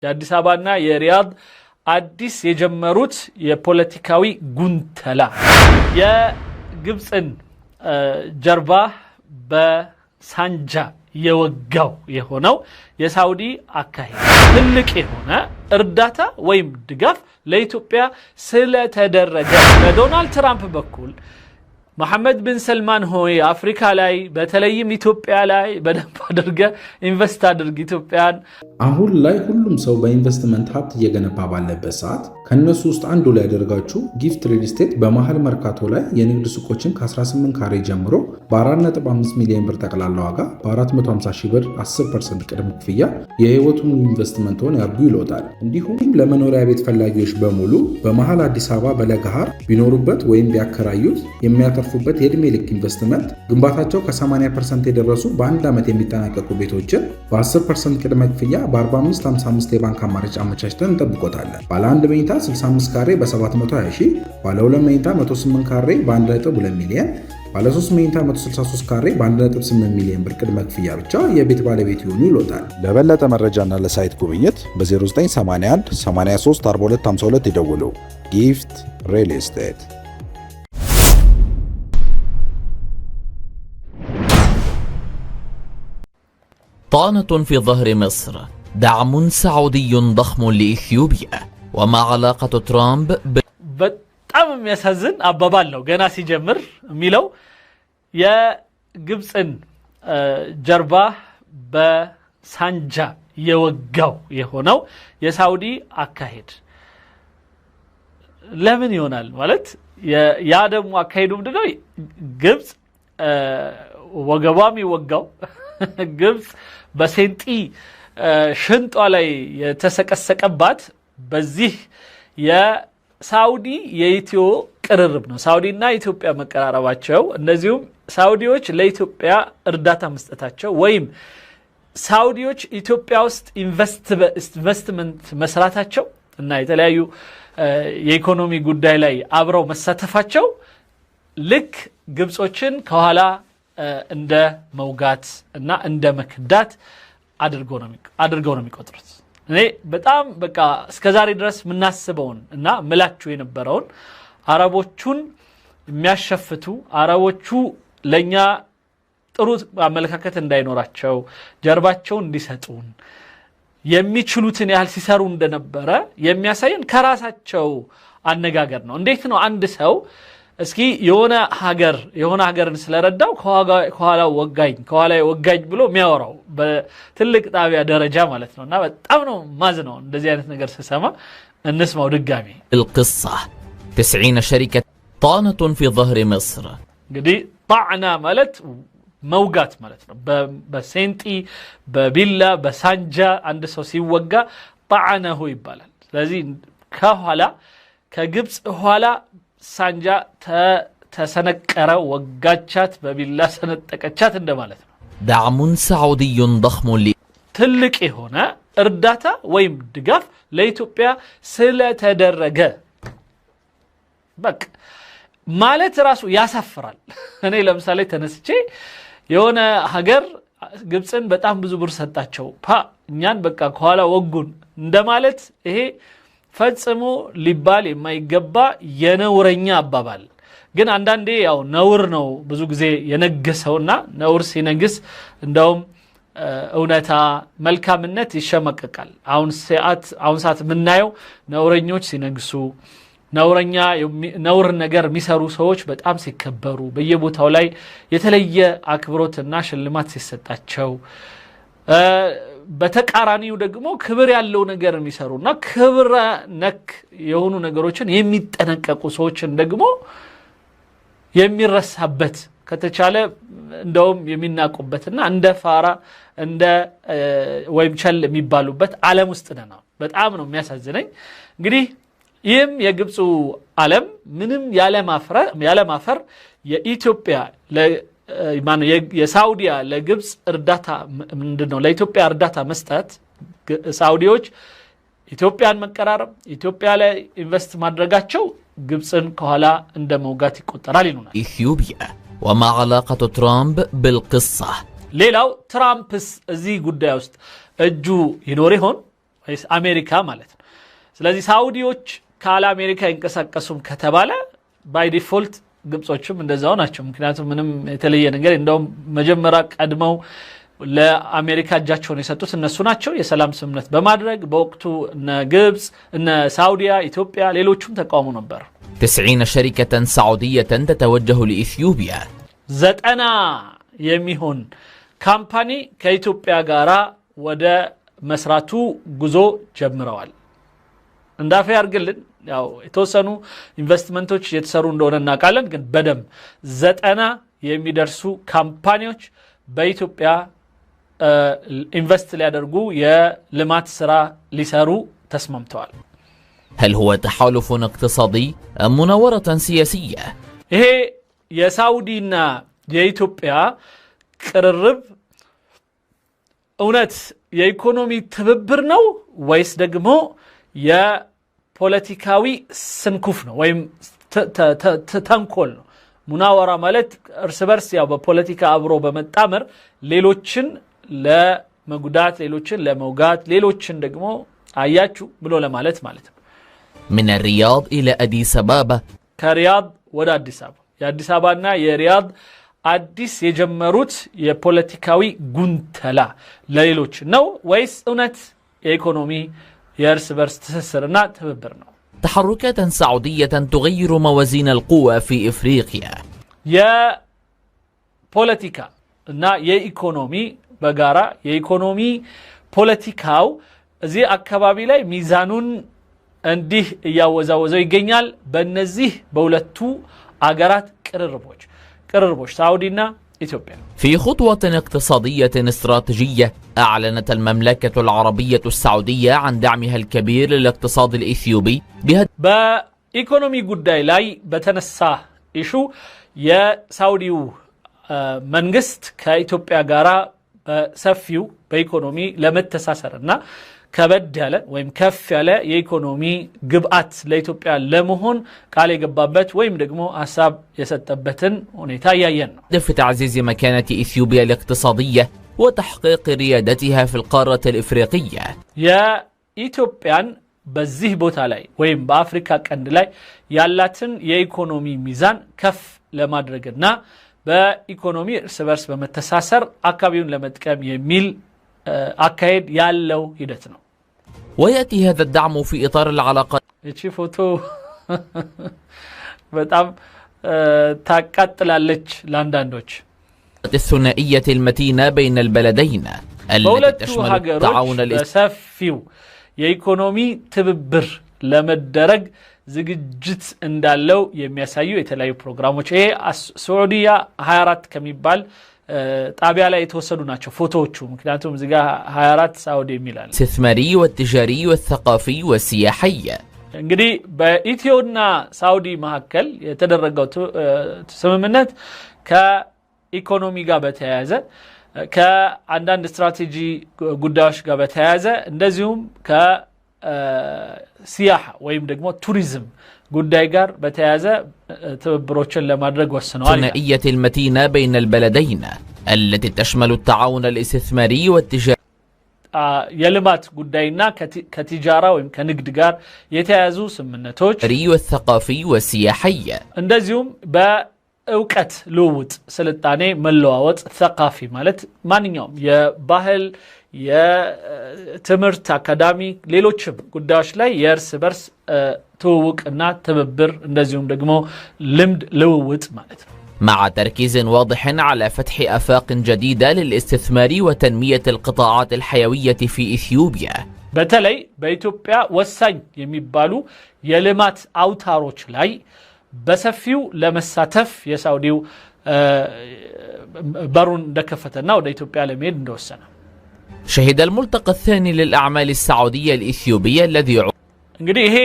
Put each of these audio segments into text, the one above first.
የአዲስ አበባና የሪያድ አዲስ የጀመሩት የፖለቲካዊ ጉንተላ የግብፅን ጀርባ በሳንጃ የወጋው የሆነው የሳውዲ አካሄድ ትልቅ የሆነ እርዳታ ወይም ድጋፍ ለኢትዮጵያ ስለተደረገ በዶናልድ ትራምፕ በኩል መሐመድ ቢን ሰልማን ሆይ አፍሪካ ላይ በተለይም ኢትዮጵያ ላይ በደንብ አድርገ ኢንቨስት አድርግ ኢትዮጵያን አሁን ላይ ሁሉም ሰው በኢንቨስትመንት ሀብት እየገነባ ባለበት ሰዓት ከነሱ ውስጥ አንዱ ላይ ያደርጋችሁ ጊፍት ሪል ስቴት በመሃል መርካቶ ላይ የንግድ ሱቆችን ከ18 ካሬ ጀምሮ በ4.5 ሚሊዮን ብር ጠቅላላ ዋጋ በ450 ሺህ ብር 10% ቅድመ ክፍያ የህይወቱን ኢንቨስትመንትን ያርጉ ይሎታል። እንዲሁም ለመኖሪያ ቤት ፈላጊዎች በሙሉ በመሃል አዲስ አበባ በለገሃር ቢኖሩበት ወይም ቢያከራዩት የሚያተርፉበት የዕድሜ ልክ ኢንቨስትመንት ግንባታቸው ከ80% የደረሱ በአንድ ዓመት የሚጠናቀቁ ቤቶችን በ10% ቅድመ ክፍያ በ4555 የባንክ አማራጭ አመቻችተን እንጠብቆታለን። ባለ 1 መኝታ 65 ካሬ በ720 ሺህ፣ ባለ 2 መኝታ 108 ካሬ በ1.2 ሚሊዮን፣ ባለ 3 መኝታ 163 ካሬ በ1.8 ሚሊዮን ብር ቅድመ ክፍያ ብቻ የቤት ባለቤት ይሆኑ ይሎታል። ለበለጠ መረጃና ለሳይት ጉብኝት በ0981 83 42 52 ይደውሉ። ጊፍት ሪል ስቴት። طعنة في ظهر مصر، دعم سعودي ضخم لإثيوبيا، وما علاقة ترامب በጣም የሚያሳዝን አባባል ነው። ገና ሲጀምር የሚለው የግብፅን ጀርባ በሳንጃ የወጋው የሆነው የሳውዲ አካሄድ ለምን ይሆናል ማለት ያ ደግሞ አካሄዱ ምንድነው? ግብፅ ወገቧም ይወጋው ግብፅ በሴንጢ ሽንጧ ላይ የተሰቀሰቀባት በዚህ የሳውዲ የኢትዮ ቅርርብ ነው። ሳውዲና ኢትዮጵያ መቀራረባቸው፣ እነዚሁም ሳውዲዎች ለኢትዮጵያ እርዳታ መስጠታቸው ወይም ሳውዲዎች ኢትዮጵያ ውስጥ ኢንቨስትመንት መስራታቸው እና የተለያዩ የኢኮኖሚ ጉዳይ ላይ አብረው መሳተፋቸው ልክ ግብጾችን ከኋላ እንደ መውጋት እና እንደ መክዳት አድርገው ነው የሚቆጥሩት። እኔ በጣም በቃ እስከዛሬ ድረስ ምናስበውን እና ምላችሁ የነበረውን አረቦቹን የሚያሸፍቱ አረቦቹ ለኛ ጥሩ አመለካከት እንዳይኖራቸው ጀርባቸውን እንዲሰጡን የሚችሉትን ያህል ሲሰሩ እንደነበረ የሚያሳየን ከራሳቸው አነጋገር ነው። እንዴት ነው አንድ ሰው እስኪ የሆነ ሀገርን ስለረዳው ከኋላው ወጋኝ ብሎ የሚያወራው በትልቅ ጣቢያ ደረጃ ማለት ነውና በጣም ነው ማዝነው እንደዚህ አይነት ነገር ስሰማ። እንስማው ድጋሚ። القصة 90 شركة طعنة في ظهر مصر። እንግዲህ ጣዕና ማለት መውጋት ማለት ነው። በሴንጢ በቢላ በሳንጃ አንድ ሰው ሲወጋ ጣዕነሁ ይባላል። ስለዚህ ከኋላ ከግብፅ ኋላ ሳንጃ ተሰነቀረ፣ ወጋቻት፣ በቢላ ሰነጠቀቻት እንደማለት ነው። دعم سعودي ضخم ትልቅ የሆነ እርዳታ ወይም ድጋፍ ለኢትዮጵያ ስለተደረገ በቃ ማለት ራሱ ያሳፍራል። እኔ ለምሳሌ ተነስቼ የሆነ ሀገር ግብፅን በጣም ብዙ ብር ሰጣቸው እኛን በቃ ከኋላ ወጉን እንደማለት ይሄ ፈጽሞ ሊባል የማይገባ የነውረኛ አባባል። ግን አንዳንዴ ያው ነውር ነው ብዙ ጊዜ የነገሰውና ነውር ሲነግስ እንደውም እውነታ መልካምነት ይሸመቀቃል። አሁን ሰዓት ምናየው ነውረኞች ሲነግሱ ነውር ነገር የሚሰሩ ሰዎች በጣም ሲከበሩ በየቦታው ላይ የተለየ አክብሮትና ሽልማት ሲሰጣቸው በተቃራኒው ደግሞ ክብር ያለው ነገር የሚሰሩና ክብር ነክ የሆኑ ነገሮችን የሚጠነቀቁ ሰዎችን ደግሞ የሚረሳበት ከተቻለ እንደውም የሚናቁበትና እንደ ፋራ እንደ ወይም ቸል የሚባሉበት ዓለም ውስጥ ነን። በጣም ነው የሚያሳዝነኝ። እንግዲህ ይህም የግብፁ ዓለም ምንም ያለማፈር የኢትዮጵያ የሳውዲያ ለግብፅ እርዳታ ምንድነው ለኢትዮጵያ እርዳታ መስጠት ሳውዲዎች ኢትዮጵያን መቀራረብ ኢትዮጵያ ላይ ኢንቨስት ማድረጋቸው ግብፅን ከኋላ እንደ መውጋት ይቆጠራል ይሉናል። ኢትዮጵያ وما علاقة ترامب بالقصة። ሌላው ትራምፕስ እዚህ ጉዳይ ውስጥ እጁ ይኖር ይሆን ወይስ አሜሪካ ማለት ነው ስለዚህ ሳውዲዎች ካለ አሜሪካ ይንቀሳቀሱም ከተባለ ባይ ዲፎልት ግብጾችም እንደዛው ናቸው ምክንያቱም ምንም የተለየ ነገር እንደውም መጀመሪያ ቀድመው ለአሜሪካ እጃቸውን የሰጡት እነሱ ናቸው የሰላም ስምምነት በማድረግ በወቅቱ እነ ግብጽ እነ ሳውዲያ ኢትዮጵያ ሌሎችም ተቃውሞ ነበር 90 شركة سعودية تتوجه لإثيوبيا 90 የሚሆን ካምፓኒ ከኢትዮጵያ ጋራ ወደ መስራቱ ጉዞ ጀምረዋል እንዳፈ ያርግልን ያው የተወሰኑ ኢንቨስትመንቶች የተሰሩ እንደሆነ እናውቃለን ግን በደም 90 የሚደርሱ ካምፓኒዎች በኢትዮጵያ ኢንቨስት ሊያደርጉ የልማት ስራ ሊሰሩ ተስማምተዋል هل هو تحالف اقتصادي أم مناورة سياسية؟ ይሄ የሳውዲና የኢትዮጵያ ቅርርብ እውነት የኢኮኖሚ ትብብር ነው ወይስ ደግሞ የፖለቲካዊ ስንኩፍ ነው ወይም ተንኮል ነው ሙናወራ ማለት እርስ በርስ ያው በፖለቲካ አብሮ በመጣመር ሌሎችን ለመጉዳት ሌሎችን ለመውጋት ሌሎችን ደግሞ አያችሁ ብሎ ለማለት ማለት ነው من الرياض إلى أديس أبابا ከሪያድ ወደ አዲስ አበባ የአዲስ አበባና የሪያድ አዲስ የጀመሩት የፖለቲካዊ ጉንተላ ለሌሎች ነው ወይስ እውነት የኢኮኖሚ የእርስ በርስ ትስስርና ትብብር ነው تحركات سعودية تغير موازين القوى في إفريقيا يا بوليتيكا እና የኢኮኖሚ በጋራ የኢኮኖሚ ፖለቲካው እዚህ አካባቢ ላይ ሚዛኑን እንዲህ ያወዛወዘው ይገኛል በእነዚህ በሁለቱ አገራት ቅርርቦች ሳውዲና ኢትዮጵያ في خطوة اقتصادية استراتيجية أعلنت المملكة العربية السعودية عن دعمها الكبير للاقتصاد الإثيوبي በኢኮኖሚ ጉዳይ ላይ በተነሳ ኢሹ የሳውዲው መንግስት ከኢትዮጵያ ጋራ በሰፊው በኢኮኖሚ ለመተሳሰርና ከበድ ያለ ወይም ከፍ ያለ የኢኮኖሚ ግብአት ለኢትዮጵያ ለመሆን ቃል የገባበት ወይም ደግሞ ሐሳብ የሰጠበትን ሁኔታ ያያየን ነው في تعزيز مكانة إثيوبيا الاقتصادية وتحقيق ريادتها في القارة الإفريقية የኢትዮጵያን በዚህ ቦታ ላይ ወይም በአፍሪካ ቀንድ ላይ ያላትን የኢኮኖሚ ሚዛን ከፍ ለማድረግና በኢኮኖሚ እርስ በርስ በመተሳሰር አካባቢውን ለመጥቀም የሚል አካሄድ ያለው ሂደት ነው ويأتي هذا الدعم في إطار العلاقات እቺ ፎቶ በጣም ታቃጥላለች ላንዳንዶች الثنائية المتينة بين البلدين التي تشمل التعاون በሰፊው የኢኮኖሚ ትብብር ለመደረግ ዝግጅት እንዳለው የሚያሳዩ የተለያዩ ፕሮግራሞች ይሄ ሳዑዲያ 24 ከሚባል ጣቢያ ላይ የተወሰዱ ናቸው ፎቶዎቹ ምክንያቱም እዚህ ጋር 24 ሳዑዲ የሚላል الاستثماري والتجاري والثقافي والسياحي እንግዲህ በኢትዮና ሳዑዲ መካከል የተደረገው ስምምነት ከኢኮኖሚ ጋር በተያያዘ ከአንዳንድ ስትራቴጂ ጉዳዮች ጋር በተያያዘ እንደዚሁም ከሲያሃ ወይም ደግሞ ቱሪዝም ጉዳይ ጋር በተያያዘ ትብብሮችን ለማድረግ ወስነዋል الثنائية المتينة بين البلدين التي تشمل التعاون الاستثماري والتجاري የልማት ጉዳይና ከቲጃራ ወይም ከንግድ ጋር የተያያዙ ስምምነቶች والثقافي والسياحي እንደዚሁም በእውቀት ልውውጥ ስልጣኔ መለዋወጥ ثقافي ማለት ማንኛውም የባህል የትምህርት አካዳሚ ሌሎችም ጉዳዮች ላይ የእርስ በርስ ትውውቅና ትብብር እንደዚሁም ደግሞ ልምድ ልውውጥ ማለት ነው مع تركيز واضح على فتح آفاق جديدة للاستثمار وتنمية القطاعات الحيوية في إثيوبيا በተለይ በኢትዮጵያ ወሳኝ የሚባሉ የልማት አውታሮች ላይ በሰፊው ለመሳተፍ የሳውዲው በሩን እንደከፈተና ወደ ኢትዮጵያ ለመሄድ እንደወሰነ شهد الملتقى الثاني للأعمال السعودية الإثيوبية الذي እንግዲህ ይሄ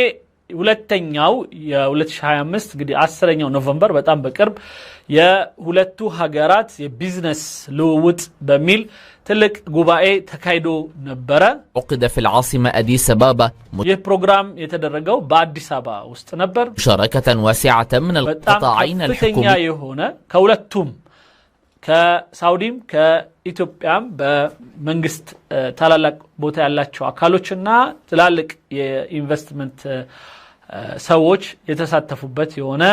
ሁለተኛው የ2025 እንግዲህ 10ኛው ኖቬምበር በጣም በቅርብ የሁለቱ ሀገራት የቢዝነስ ልውውጥ በሚል ትልቅ ጉባኤ ተካሂዶ ነበረ عقد في العاصمة أديس أبابا ይህ ፕሮግራም የተደረገው በአዲስ አበባ ውስጥ ነበር مشاركة واسعة من القطاعين الحكومي የሆነ ከሁለቱም ከሳውዲም ከኢትዮጵያም በመንግስት ታላላቅ ቦታ ያላቸው አካሎችና ትላልቅ የኢንቨስትመንት ሰዎች የተሳተፉበት የሆነ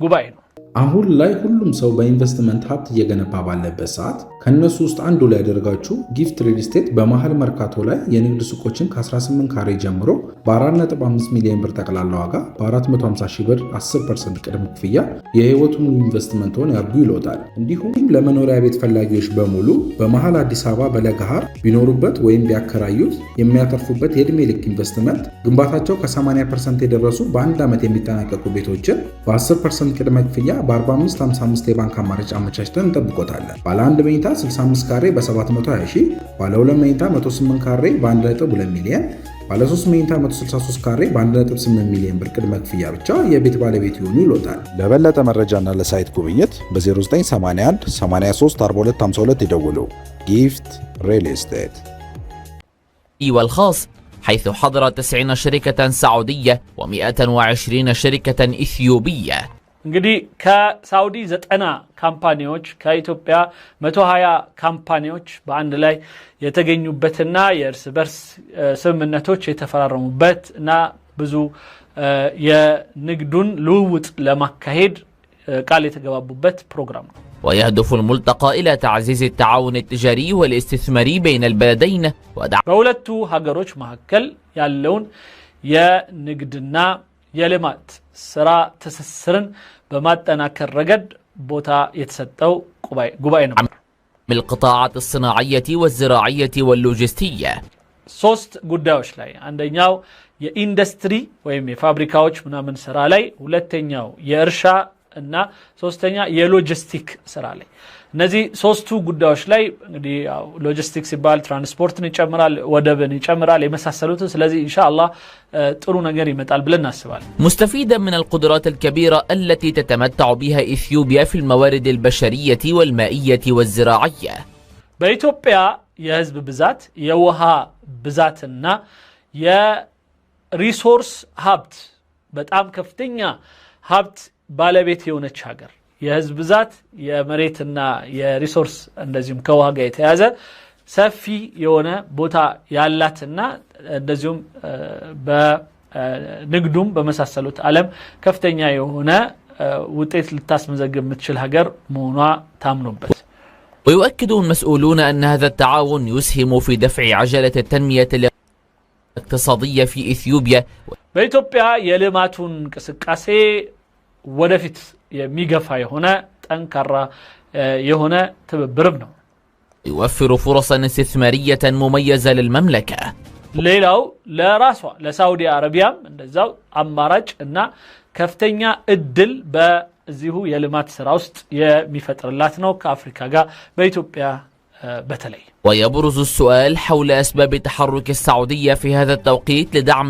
ጉባኤ ነው። አሁን ላይ ሁሉም ሰው በኢንቨስትመንት ሀብት እየገነባ ባለበት ሰዓት ከነሱ ውስጥ አንዱ ላይ ያደርጋችሁ ጊፍት ሪል ስቴት በመሃል መርካቶ ላይ የንግድ ሱቆችን ከ18 ካሬ ጀምሮ በ4.5 ሚሊዮን ብር ጠቅላላ ዋጋ በ450 ሺህ ብር 10% ቅድመ ክፍያ የህይወቱን ኢንቨስትመንትን ያርጉ ይሎታል። እንዲሁም ለመኖሪያ ቤት ፈላጊዎች በሙሉ በመሃል አዲስ አበባ በለገሃር ቢኖሩበት ወይም ቢያከራዩት የሚያተርፉበት የዕድሜ ልክ ኢንቨስትመንት ግንባታቸው ከ80% የደረሱ በአንድ ዓመት የሚጠናቀቁ ቤቶችን በ10% ቅድመ ክፍያ በ4555 የባንክ አማራጭ አመቻችተን እንጠብቆታለን። ባለ 1 መኝታ 65 ካሬ በ720 ሺህ፣ ባለ 2 መኝታ 108 ካሬ በ1.2 ሚሊዮን፣ ባለ 3 መኝታ 163 ካሬ በ1.8 ሚሊዮን ብር ቅድመ ክፍያ ብቻ የቤት ባለቤት ይሆኑ ይሎታል። ለበለጠ መረጃና ለሳይት ጉብኝት በ0981 83 42 52 ይደውሉ። ጊፍት ሪል ስቴት والخاص حيث حضر 90 شركة سعودية و120 شركة إثيوبية. እንግዲህ ከሳውዲ 90 ካምፓኒዎች ከኢትዮጵያ 120 ካምፓኒዎች በአንድ ላይ የተገኙበትና የእርስ በርስ ስምምነቶች የተፈራረሙበት እና ብዙ የንግዱን ልውውጥ ለማካሄድ ቃል የተገባቡበት ፕሮግራም ነው። ويهدف الملتقى إلى تعزيز التعاون التجاري والاستثماري بين البلدين በሁለቱ ሀገሮች መካከል ያለውን የንግድና የልማት ስራ ትስስርን በማጠናከር ረገድ ቦታ የተሰጠው ጉባኤ ነው። بالقطاعات الصناعية والزراعية واللوجستية ሶስት ጉዳዮች ላይ አንደኛው የኢንዱስትሪ ወይም የፋብሪካዎች ምናምን ስራ ላይ፣ ሁለተኛው የእርሻ እና ሶስተኛ የሎጂስቲክ ስራ ላይ። እነዚህ ሶስቱ ጉዳዮች ላይ እንግዲህ ሎጂስቲክስ ሲባል ትራንስፖርትን ይጨምራል፣ ወደብን ይጨምራል የመሳሰሉት። ስለዚህ ኢንሻአላህ ጥሩ ነገር ይመጣል ብለን እናስባለን። مستفيدا من القدرات الكبيرة التي تتمتع بها إثيوبيا في الموارد البشرية والمائية والزراعية. በኢትዮጵያ የህዝብ ብዛት የውሃ ብዛትና የሪሶርስ ሀብት በጣም ከፍተኛ ሀብት ባለቤት የሆነች ሀገር፣ የህዝብ ብዛት የመሬትና የሪሶርስ እንደዚሁም ከውሃ ጋር የተያዘ ሰፊ የሆነ ቦታ ያላትና እንደዚሁም በንግዱም በመሳሰሉት ዓለም ከፍተኛ የሆነ ውጤት ልታስመዘግብ የምትችል ሀገር መሆኗ ታምኖበት። ويؤكد المسؤولون أن هذا التعاون يسهم في دفع عجلة التنمية الاقتصادية في إثيوبيا. በኢትዮጵያ የልማቱን እንቅስቃሴ ወደፊት የሚገፋ የሆነ ጠንካራ የሆነ ትብብርም ነው። يوفر فرصا استثمارية مميزة للمملكة. ሌላው ለራሷ ለሳውዲ አረቢያም እንደዛው አማራጭ እና ከፍተኛ እድል በዚሁ የልማት ስራ ውስጥ የሚፈጥርላት ነው ከአፍሪካ ጋር በኢትዮጵያ በተለይ። ويبرز السؤال حول أسباب تحرك السعودية في هذا التوقيت لدعم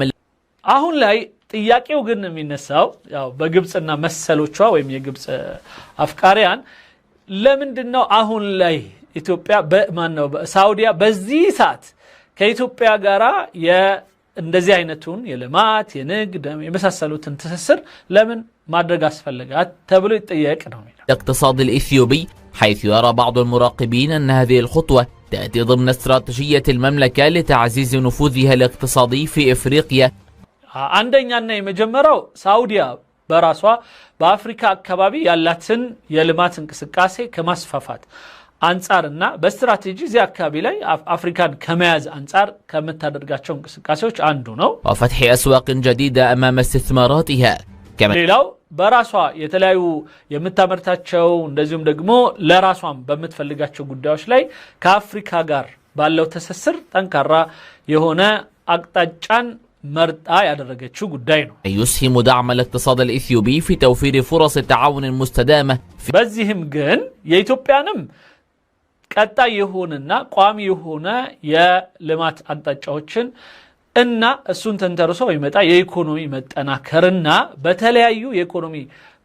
አሁን ላይ ጥያቄው ግን የሚነሳው ያው በግብጽና መሰሎቿ ወይም የግብጽ አፍቃሪያን ለምንድነው አሁን ላይ ኢትዮጵያ በማነው ሳውዲያ በዚህ ሰዓት ከኢትዮጵያ ጋራ እንደዚህ አይነቱን የልማት የንግድ የመሳሰሉትን ትስስር ለምን ማድረግ አስፈልጋት ተብሎ ይጠየቅ ነው። الاقتصاد الإثيوبي حيث يرى بعض المراقبين أن هذه الخطوة تأتي ضمن استراتيجية المملكة لتعزيز نفوذها الاقتصادي في إفريقيا. አንደኛና የመጀመሪያው ሳውዲያ በራሷ በአፍሪካ አካባቢ ያላትን የልማት እንቅስቃሴ ከማስፋፋት አንጻርና በስትራቴጂ እዚህ አካባቢ ላይ አፍሪካን ከመያዝ አንጻር ከምታደርጋቸው እንቅስቃሴዎች አንዱ ነው። وفتح أسواق جديدة أمام استثماراتها. ሌላው በራሷ የተለያዩ የምታመርታቸው እንደዚሁም ደግሞ ለራሷም በምትፈልጋቸው ጉዳዮች ላይ ከአፍሪካ ጋር ባለው ትስስር ጠንካራ የሆነ አቅጣጫን መርጣ ያደረገችው ጉዳይ ነው። يسهم دعم الاقتصاد الإثيوبي في توفير فرص التعاون المستدامة. በዚህም ግን የኢትዮጵያንም ቀጣይ የሆነና ቋሚ የሆነ የልማት አቅጣጫዎችን እና እሱን ተንተርሶ ይመጣ የኢኮኖሚ መጠናከርና በተለያዩ የኢኮኖሚ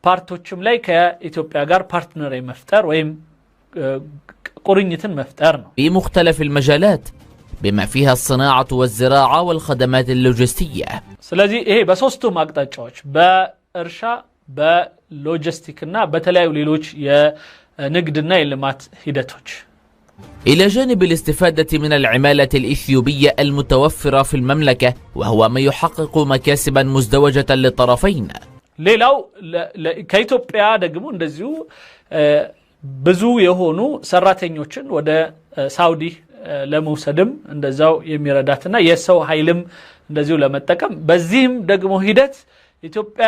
ፓርቶችም ላይ ከኢትዮጵያ ጋር ፓርትነር መፍጠር ወይም ቁርኝትን መፍጠር ነው። بمختلف المجالات بما فيها الصناعة والزراعة والخدمات اللوجستية. ስለዚህ ይሄ በሶስቱም አቅጣጫዎች በእርሻ በሎጂስቲክና በተለያዩ ሌሎች ንግድና የልማት ሂደቶች إلى جانب الاستفادة من العمالة الإثيوبية المتوفرة في المملكة وهو ما يحقق مكاسبا مزدوجة للطرفين. ሌላው ከኢትዮጵያ ደግሞ እንደዚሁ ብዙ የሆኑ ሰራተኞችን ወደ ሳውዲ ለመውሰድም እንደዛው የሚረዳትና የሰው ኃይልም እንደዚሁ ለመጠቀም በዚህም ደግሞ ሂደት ኢትዮጵያ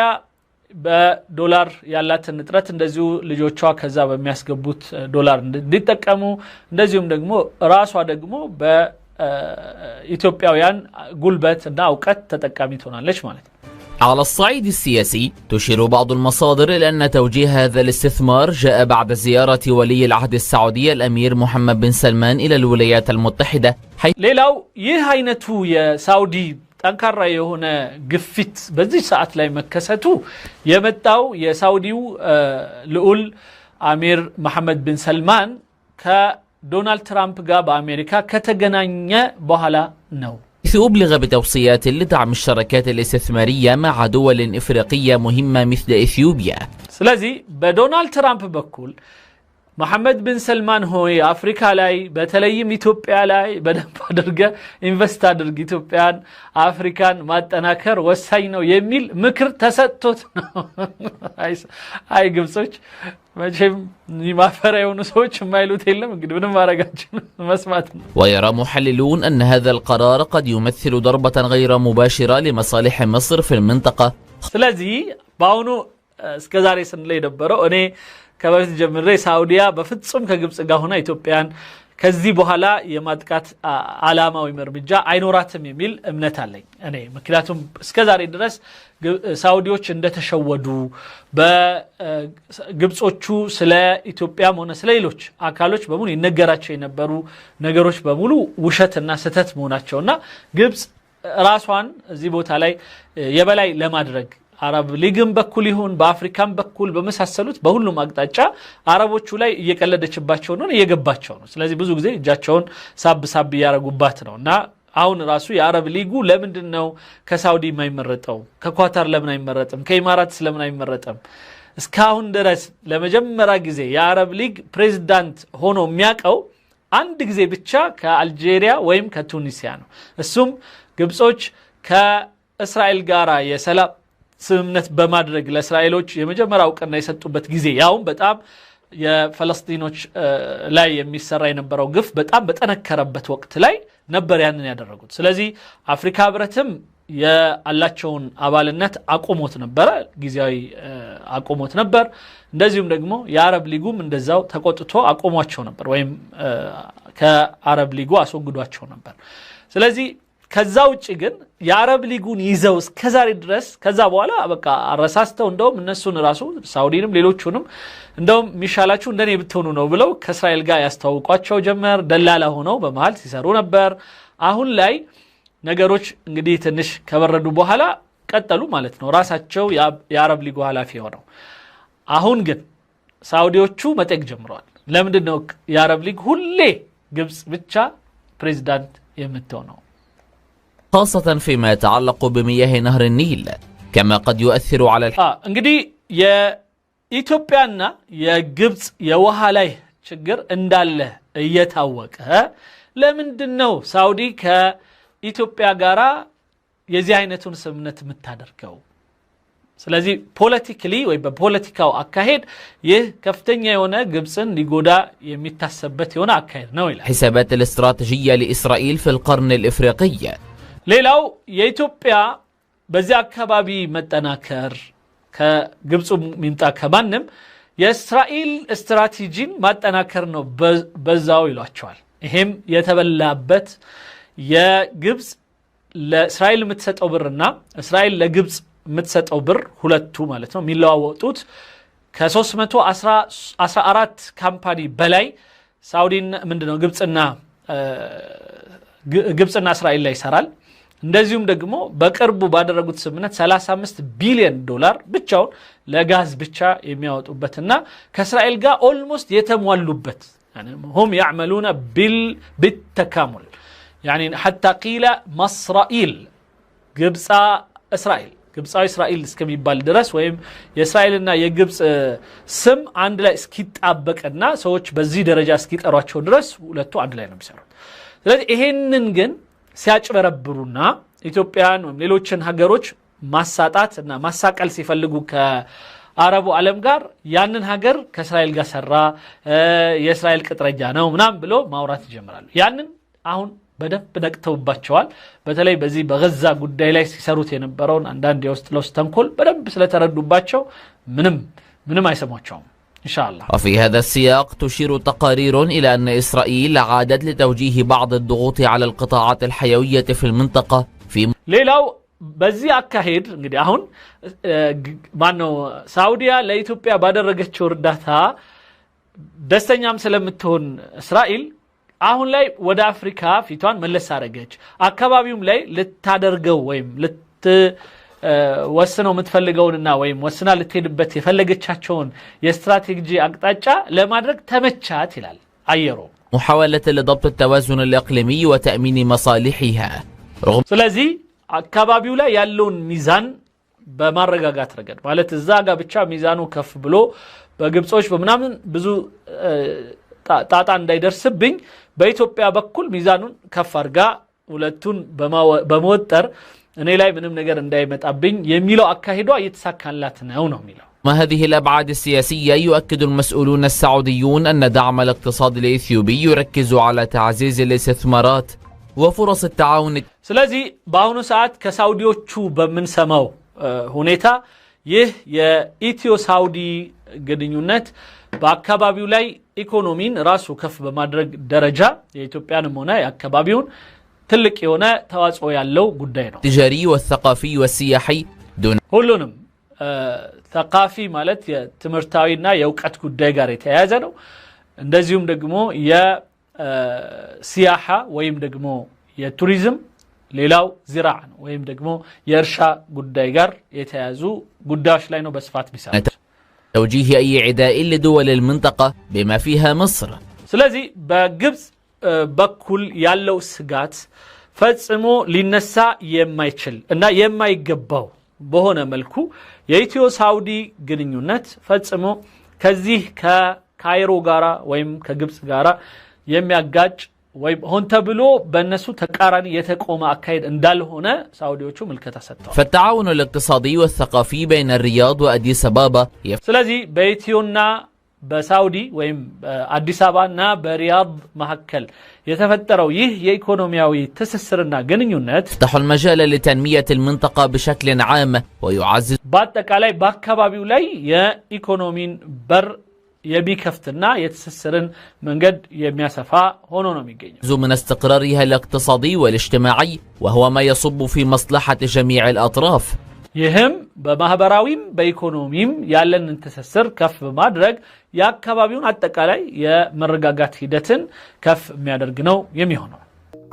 በዶላር ያላትን ንጥረት እንደዚሁ ልጆቿ ከዛ በሚያስገቡት ዶላር እንዲጠቀሙ እንደዚሁም ደግሞ ራሷ ደግሞ በኢትዮጵያውያን ጉልበትና ዕውቀት ተጠቃሚ ትሆናለች ማለት ነው على الصعيد السياسي تشير بعض المصادر إلى أن توجيه هذا الاستثمار جاء بعد زيارة ولي العهد السعودي الأمير محمد بن سلمان إلى الولايات المتحدة ሌላው ይህ አይነቱ የሳውዲ ጠንካራ የሆነ ግፊት በዚህ ሰዓት ላይ መከሰቱ የመጣው የሳውዲው ልዑል አሚር መሐመድ ቢን ሰልማን ከዶናልድ ትራምፕ ጋር በአሜሪካ ከተገናኘ በኋላ ነው حيث أبلغ بتوصيات لدعم الشراكات الاستثمارية مع دول إفريقية مهمة مثل إثيوبيا. ስለዚህ በዶናልድ ትራምፕ በኩል መሐመድ ቢን ሰልማን ሆይ አፍሪካ ላይ በተለይም ኢትዮጵያ ላይ በደንብ አድርገ ኢንቨስት አድርግ ኢትዮጵያን አፍሪካን ማጠናከር ወሳኝ ነው የሚል ምክር ተሰጥቶት ነው አይ ግብጾች መቼም ማፈሪያ የሆኑ ሰዎች የማይሉት የለም እንግዲህ ምንም ማረጋችን መስማት ነው ويرى محللون أن هذا القرار قد يمثل ضربة غير مباشرة لمصالح مصر في المنطقة. ስለዚህ ባውኑ እስከዛሬ ስንለይ ነበረው እኔ ከበፊት ጀምሬ ሳውዲያ በፍጹም ከግብጽ ጋር ሆና ኢትዮጵያን ከዚህ በኋላ የማጥቃት ዓላማ ወይ እርምጃ አይኖራትም የሚል እምነት አለኝ እኔ ምክንያቱም እስከዛሬ ድረስ ሳውዲዎች እንደተሸወዱ በግብጾቹ ስለ ኢትዮጵያም ሆነ ስለ ሌሎች አካሎች በሙሉ ይነገራቸው የነበሩ ነገሮች በሙሉ ውሸትና ስህተት መሆናቸውና ግብጽ ራሷን እዚህ ቦታ ላይ የበላይ ለማድረግ አረብ ሊግም በኩል ይሁን በአፍሪካም በኩል በመሳሰሉት በሁሉም አቅጣጫ አረቦቹ ላይ እየቀለደችባቸው ነው እየገባቸው ነው ስለዚህ ብዙ ጊዜ እጃቸውን ሳብ ያረጉባት ነውና አሁን ራሱ የአረብ ሊጉ ለምንድነው ከሳውዲ የማይመረጠው ከኳታር ለምን አይመረጥም ከኢማራትስ ለምን አይመረጥም እስካሁን ድረስ ለመጀመሪያ ጊዜ የአረብ ሊግ ፕሬዝዳንት ሆኖ የሚያቀው አንድ ጊዜ ብቻ ከአልጄሪያ ወይም ከቱኒሲያ ነው እሱም ግብጾች ከእስራኤል ጋራ የሰላም ስምምነት በማድረግ ለእስራኤሎች የመጀመሪያው ዕውቅና የሰጡበት ጊዜ ያውም በጣም የፍልስጤሞች ላይ የሚሰራ የነበረው ግፍ በጣም በተነከረበት ወቅት ላይ ነበር ያንን ያደረጉት ስለዚህ አፍሪካ ህብረትም ያላቸውን አባልነት አቆሞት ነበር ጊዜያዊ አቆሞት ነበር እንደዚሁም ደግሞ የአረብ ሊጉም እንደዛው ተቆጥቶ አቆሟቸው ነበር ወይም ከአረብ ሊጉ አስወግዷቸው ነበር ስለዚህ ከዛ ውጪ ግን የአረብ ሊጉን ይዘው እስከዛሬ ድረስ ከዛ በኋላ በቃ አረሳስተው እንደውም እነሱን ራሱ ሳውዲንም ሌሎቹንም እንደውም ሚሻላችሁ እንደኔ ብትሆኑ ነው ብለው ከእስራኤል ጋር ያስተዋውቋቸው ጀመር ደላላ ሆነው በመሃል ሲሰሩ ነበር አሁን ላይ ነገሮች እንግዲህ ትንሽ ከበረዱ በኋላ ቀጠሉ ማለት ነው ራሳቸው የአረብ ሊጉ ኃላፊ ሆነው አሁን ግን ሳውዲዎቹ መጠቅ ጀምረዋል ለምንድነው የአረብ ሊግ ሁሌ ግብጽ ብቻ ፕሬዝዳንት የምትሆነው خاصة فيما يتعلق بمياه نهر النيل كما قد يؤثر على እንግዲህ የኢትዮጵያና የግብጽ የውሃ ላይ ችግር እንዳለ እየታወቀ ለምንድነው ሳውዲ ከኢትዮጵያ ጋራ የዚህ አይነቱን ስምምነት የምታደርገው ስለዚህ ፖለቲካሊ ወይ በፖለቲካው አካሄድ ይህ ከፍተኛ የሆነ ግብጽን ሊጎዳ የሚታሰበት የሆነ አካሄድ ነው ይላል حسابات الاستراتيجية لإسرائيل في القرن الإفريقي ሌላው የኢትዮጵያ በዚያ አካባቢ መጠናከር ከግብጽ ሚንጣ ከማንም የእስራኤል ስትራቴጂን ማጠናከር ነው በዛው ይሏቸዋል ይሄም የተበላበት የግብጽ ለእስራኤል የምትሰጠው ብርና እስራኤል ለግብጽ የምትሰጠው ብር ሁለቱ ማለት ነው የሚለዋወጡት ከ314 ካምፓኒ በላይ ሳውዲን ምንድነው ግብጽና እስራኤል ላይ ይሰራል እንደዚሁም ደግሞ በቅርቡ ባደረጉት ስምምነት 35 ቢሊዮን ዶላር ብቻውን ለጋዝ ብቻ የሚያወጡበትና ከእስራኤል ጋር ኦልሞስት የተሟሉበት يعني هم يعملون بالتكامل يعني حتى قيل مصرائيل ግብጽ እስራኤል ግብፃዊ እስራኤል እስከሚባል ድረስ ወይም የእስራኤልና የግብፅ ስም አንድ ላይ እስኪጣበቅና ሰዎች በዚህ ደረጃ እስኪጠሯቸው ድረስ ሁለቱ አንድ ላይ ነው የሚሰሩት። ስለዚህ ይሄንን ግን ሲያጭበረብሩና ኢትዮጵያን ወይም ሌሎችን ሀገሮች ማሳጣት እና ማሳቀል ሲፈልጉ ከአረቡ ዓለም ጋር ያንን ሀገር ከእስራኤል ጋር ሰራ የእስራኤል ቅጥረኛ ነው ምናም ብሎ ማውራት ይጀምራሉ። ያንን አሁን በደንብ ነቅተውባቸዋል። በተለይ በዚህ በጋዛ ጉዳይ ላይ ሲሰሩት የነበረውን አንዳንድ የውስጥ ለውስጥ ተንኮል በደንብ ስለተረዱባቸው ምንም አይሰሟቸውም إن شاء الله. وفي هذا السياق تشير تقارير إلى أن إسرائيل عادت لتوجيه بعض الضغوط على القطاعات الحيوية في المنطقة في ሌላው በዚህ አካሄድ እንግዲህ አሁን ማነው ሳውዲያ ለኢትዮጵያ ባደረገችው እርዳታ ደስተኛም ስለምትሆን እስራኤል አሁን ላይ ወደ አፍሪካ ፊቷን መለስ አረገች። አካባቢውም ላይ ልታደርገው ወይም ወስነው የምትፈልገውንና ወይም ወስና ልትሄድበት የፈለገቻቸውን የስትራቴጂ አቅጣጫ ለማድረግ ተመቻት ይላል አየሮ። محاولة لضبط التوازن الإقليمي وتأمين مصالحها ስለዚህ አካባቢው ላይ ያለውን ሚዛን በማረጋጋት ረገድ ማለት እዛ ጋር ብቻ ሚዛኑ ከፍ ብሎ በግብጾች በመናምን ብዙ ጣጣ እንዳይደርስብኝ በኢትዮጵያ በኩል ሚዛኑን ከፍ አድርጋ ሁለቱን በመወጠር እኔ ላይ ምንም ነገር እንዳይመጣብኝ የሚለው አካሄዷ እየተሳካላት ነው የሚለው። ما هذه الأبعاد السياسية يؤكد المسؤولون السعوديون أن دعم الاقتصاد الإثيوبي يركز على تعزيز الاستثمارات وفرص التعاون. ስለዚህ በአሁኑ ሰዓት ከሳውዲዎቹ በመንሰማው ሁኔታ ይህ የኢትዮ ሳውዲ ግንኙነት በአካባቢው ላይ ኢኮኖሚን ራሱ ከፍ በማድረግ ደረጃ የኢትዮጵያንም ሆነ የአካባቢውን ትልቅ የሆነ ተዋጽኦ ያለው ጉዳይ ነው። التجاري والثقافي والسياحي دون ሁሉንም ثقافي ማለት የትምህርታዊና የእውቀት ጉዳይ ጋር የተያያዘ ነው። እንደዚሁም ደግሞ የሲያሃ ወይም ደግሞ የቱሪዝም ሌላው ዚራዕ ነው ወይም ደግሞ የእርሻ ጉዳይ ጋር የተያያዙ ጉዳዮች ላይ ነው በስፋት ቢሰሩት። توجيه أي عداء لدول المنطقة بما فيها مصر. ስለዚህ በግብጽ በኩል ያለው ስጋት ፈጽሞ ሊነሳ የማይችል እና የማይገባው በሆነ መልኩ የኢትዮ ሳውዲ ግንኙነት ፈጽሞ ከዚህ ከካይሮ ጋራ ወይም ከግብጽ ጋራ የሚያጋጭ ወይም ሆን ተብሎ በእነሱ ተቃራኒ የተቆመ አካሄድ እንዳልሆነ ሳውዲዎቹ ምልከታ ሰጥተዋል። فالتعاون الاقتصادي والثقافي بين الرياض وأديس أبابا ስለዚህ በኢትዮና በሳውዲ ወይም አዲስ አበባና በሪያድ መካከል የተፈጠረው ይህ የኢኮኖሚያዊ ትስስርና ግንኙነት يفتح المجال لتنمية المنطقة بشكل عام ويعزز በአጠቃላይ በአካባቢው ላይ የኢኮኖሚን በር የሚከፍትና የትስስርን መንገድ የሚያሰፋ ሆኖ ነው የሚገኘው من استقرارها الاقتصادي والاجتماعي وهو ما يصب في مصلحة جميع الأطراف. ይህም በማህበራዊም በኢኮኖሚም ያለንን ትስስር ከፍ በማድረግ የአካባቢውን አጠቃላይ የመረጋጋት ሂደትን ከፍ የሚያደርግ ነው የሚሆነው።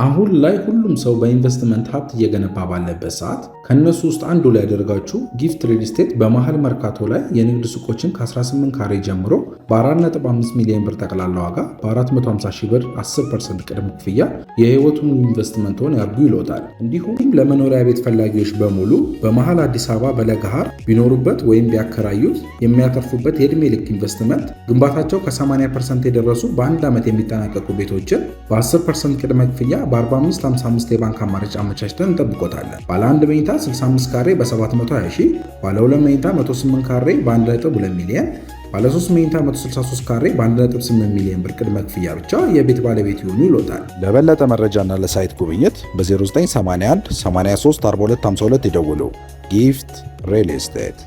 አሁን ላይ ሁሉም ሰው በኢንቨስትመንት ሀብት እየገነባ ባለበት ሰዓት ከነሱ ውስጥ አንዱ ላይ ያደርጋችሁ ጊፍት ሪል ስቴት በመሃል መርካቶ ላይ የንግድ ሱቆችን ከ18 ካሬ ጀምሮ በ4.5 ሚሊዮን ብር ጠቅላላ ዋጋ በ450 ሺህ ብር 10% ቅድመ ክፍያ የህይወቱን ኢንቨስትመንቶን ያርጉ ይሎታል። እንዲሁም ለመኖሪያ ቤት ፈላጊዎች በሙሉ በመሃል አዲስ አበባ በለገሃር ቢኖሩበት ወይም ቢያከራዩት የሚያተርፉበት የዕድሜ ልክ ኢንቨስትመንት ግንባታቸው ከ80% የደረሱ በአንድ ዓመት የሚጠናቀቁ ቤቶችን በ10% ቅድመ ክፍያ በ4555 የባንክ አማራጭ አመቻችተን እንጠብቆታለን። ባለ 1 መኝታ 65 ካሬ በ720 ሺህ፣ ባለ 2 መኝታ 108 ካሬ በ1.2 ሚሊዮን፣ ባለ 3 መኝታ 163 ካሬ በ1.8 ሚሊዮን ብር ቅድመ ክፍያ ብቻ የቤት ባለቤት ይሆኑ ይሎታል። ለበለጠ መረጃና ለሳይት ጉብኝት በ0981 83 42 52 ይደውሉ። ጊፍት ሪል ስቴት